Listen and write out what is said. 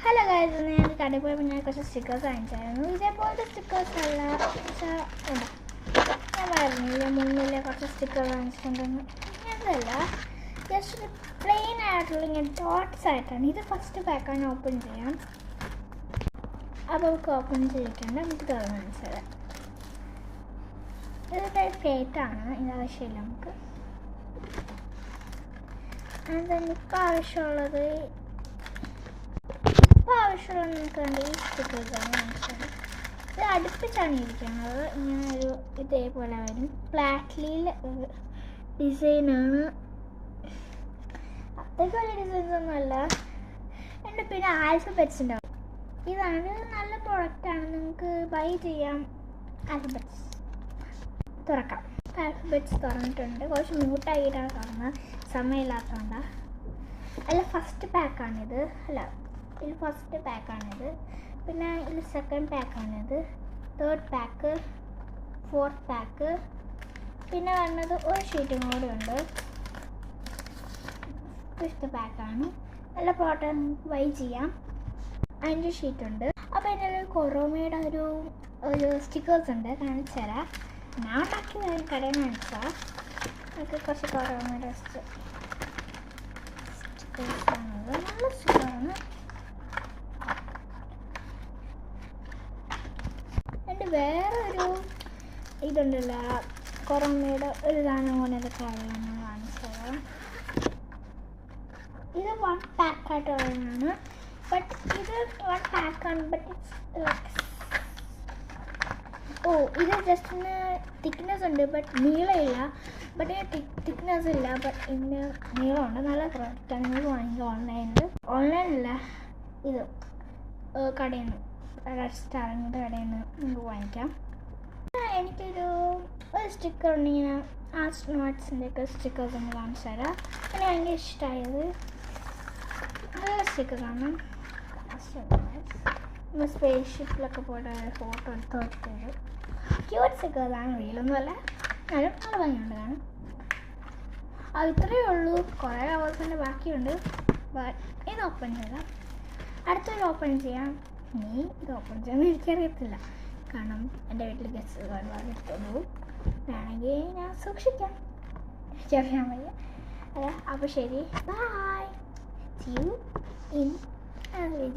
Hello guys, ഞാൻ കടയിൽ പോയപ്പോൾ ഞാൻ കുറച്ച് സ്റ്റിക്കേഴ്സ് വാങ്ങിച്ചായിരുന്നു. ഇതേപോലത്തെ സ്റ്റിക്കേഴ്സ് അല്ല, ഞാൻ പറഞ്ഞില്ല മുന്നിലെ കുറച്ച് സ്റ്റിക്കേഴ്സ് വാങ്ങിച്ചിട്ടുണ്ടെന്ന്. അതല്ല, ജസ്റ്റ് പ്ലെയിൻ ആയിട്ടുള്ള ഇങ്ങനെ ഡോട്ട്സ് ആയിട്ടാണ്. ഇത് ഫസ്റ്റ് പാക്കാണ് ഓപ്പൺ ചെയ്യാം. അപ്പോൾ നമുക്ക് ഓപ്പൺ ചെയ്തിട്ടുണ്ട്. നമുക്ക് തുറന്ന് കാണിച്ചത് ഇതൊക്കെ ഫേക്കാണ്, ഇത് ആവശ്യമില്ല നമുക്ക്. ഇപ്പോൾ ആവശ്യമുള്ളത് നമുക്ക് വേണ്ട ഈ സ്റ്റിക്കേഴ്സാണ് കാണിച്ചത്. ഇത് അടുപ്പിച്ചാണ് ഇരിക്കുന്നത്. ഇങ്ങനെ ഒരു ഇതേപോലെ വരും. ഫ്ലാറ്റ്ലിയിൽ ഡിസൈനാണ്. അത്രയ്ക്ക് വലിയ ഡിസൈൻസ് ഒന്നുമല്ല. എൻ്റെ പിന്നെ ആൽഫബെറ്റ്സ് ഉണ്ടാവും. ഇതാണ് നല്ല പ്രൊഡക്റ്റാണ്, നിങ്ങൾക്ക് ബൈ ചെയ്യാം. ആൽഫബെറ്റ്സ് തുറക്കാം. ആൽഫബെറ്റ്സ് തുറന്നിട്ടുണ്ട്. കുറച്ച് മ്യൂട്ടായിട്ടാണ് തുറന്നത്, സമയമില്ലാത്തതുകൊണ്ടാണ്. അല്ല, ഫസ്റ്റ് പാക്കാണിത്. അല്ല, ഇതിൽ ഫസ്റ്റ് പാക്കാണിത്. പിന്നെ ഇതിൽ സെക്കൻഡ് പാക്കാണിത്. Third pack, fourth pack. പിന്നെ വന്നത് ഒരു ഷീറ്റും കൂടെ ഉണ്ട്. ഫിഫ്ത്ത് പാക്കാണ്. നല്ല പ്രോഡക്റ്റ് ബൈ ചെയ്യാം. 5 ഷീറ്റുണ്ട്. അപ്പോൾ എൻ്റെ ഒരു കൊറോമയുടെ ഒരു സ്റ്റിക്കേഴ്സ് ഉണ്ട്, കാണിച്ചു തരാം. ഞാൻ ഉണ്ടാക്കിയത് കടയിൽ നിന്ന് കാണിച്ചാൽ നമുക്ക് കുറച്ച് കൊറോമയുടെ സ്റ്റിക്കേഴ്സാണത്. നല്ല സ്റ്റിക്കറാണ്. എൻ്റെ വേറൊരു ഇതുണ്ടല്ലോ, കൊറോമയുടെ ഒരു സാധനം കൊണ്ട് കാര്യമാണ് കാണിച്ചത്. ഇത് 1 പാക്കായിട്ട് വരുന്നതാണ്. ബട്ട് ഇത് 1 പാക്കാണ്. ബട്ട് ഇത് ജസ്റ്റ് ഒന്ന് തിക്നെസ് ഉണ്ട്, ബട്ട് നീളമില്ല. ബട്ട് തിക്നെസ് ഇല്ല, ബട്ട് ഇതിന് നീളമുണ്ട്. നല്ല പ്രൊഡക്റ്റാണ്, നിങ്ങൾക്ക് വാങ്ങിക്കുക. ഓൺലൈനില്ല, ഇത് കടയിൽ നിന്ന്, റെസ്റ്റോറൻറ്റ് കടയിൽ നിന്ന് നിങ്ങൾക്ക് വാങ്ങിക്കാം. എനിക്കൊരു സ്റ്റിക്കർ ഉണ്ട്, ഇങ്ങനെ ആസ്ട്രോനോട്സിൻ്റെയൊക്കെ സ്റ്റിക്കേഴ്സ് ഒന്ന് കാണിച്ചു തരാം. എനിക്ക് ഭയങ്കര ഇഷ്ടമായത് നല്ല സ്റ്റിക്കറാണ്. നമ്മൾ സ്പേസ് ഷിപ്പിലൊക്കെ പോയിട്ട് ഫോട്ടോ എടുത്ത് വെച്ചത് ക്യൂട്ട് സ്റ്റിക്കേഴ്സാണ്. റീലൊന്നുമല്ല, എന്നാലും നല്ല ഭംഗിയുണ്ട് കാണാൻ. അത് ഇത്രയേ ഉള്ളൂ. കുറേ അവേഴ്സിൻ്റെ ബാക്കിയുണ്ട്. ബട്ട് ഇത് ഓപ്പൺ ചെയ്താൽ അടുത്തൊരു ഓപ്പൺ ചെയ്യാം. ഇത് ഓപ്പൺ ചെയ്യാൻ എനിക്കറിയത്തില്ല, കാരണം എൻ്റെ വീട്ടിൽ ഗസ്റ്റ് ഒരുപാട് എടുത്തോളൂ. വേണമെങ്കിൽ ഞാൻ സൂക്ഷിക്കാം, എനിക്കറിയാൻ വയ്യ. അതെ, അപ്പോൾ ശരി, by. See you in a video.